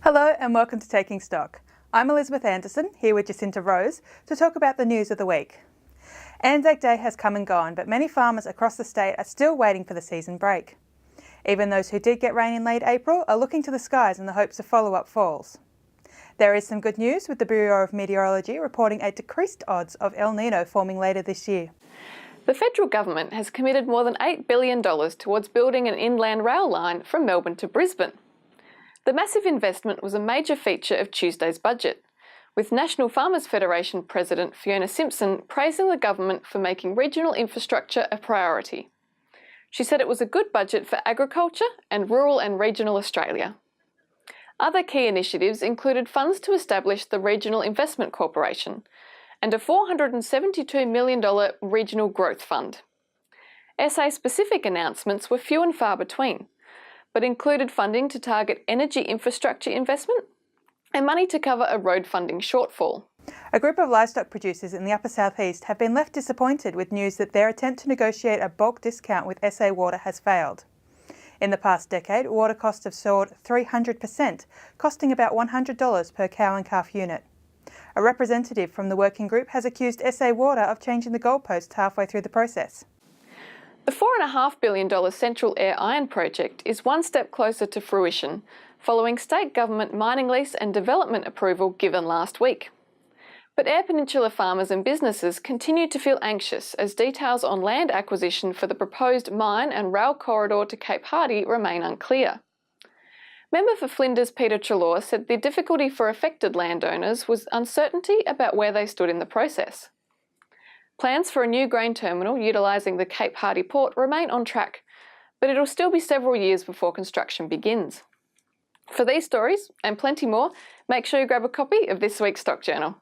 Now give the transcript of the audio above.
Hello and welcome to Taking Stock. I'm Elizabeth Anderson, here with Jacinta Rose, to talk about the news of the week. Anzac Day has come and gone, but many farmers across the state are still waiting for the season break. Even those who did get rain in late April are looking to the skies in the hopes of follow-up falls. There is some good news, with the Bureau of Meteorology reporting a decreased odds of El Nino forming later this year. The federal government has committed more than $8 billion towards building an inland rail line from Melbourne to Brisbane. The massive investment was a major feature of Tuesday's budget, with National Farmers Federation President Fiona Simpson praising the government for making regional infrastructure a priority. She said it was a good budget for agriculture and rural and regional Australia. Other key initiatives included funds to establish the Regional Investment Corporation and a $472 million Regional Growth Fund. SA-specific announcements were few and far between, but included funding to target energy infrastructure investment and money to cover a road funding shortfall. A group of livestock producers in the upper southeast have been left disappointed with news that their attempt to negotiate a bulk discount with SA Water has failed. In the past decade, water costs have soared 300%, costing about $100 per cow and calf unit. A representative from the working group has accused SA Water of changing the goalposts halfway through the process. The $4.5 billion Central Air Iron project is one step closer to fruition, following state government mining lease and development approval given last week. But Eyre Peninsula farmers and businesses continue to feel anxious as details on land acquisition for the proposed mine and rail corridor to Cape Hardy remain unclear. Member for Flinders Peter Treloar said the difficulty for affected landowners was uncertainty about where they stood in the process. Plans for a new grain terminal utilising the Cape Hardy port remain on track, but it'll still be several years before construction begins. For these stories, and plenty more, make sure you grab a copy of this week's Stock Journal.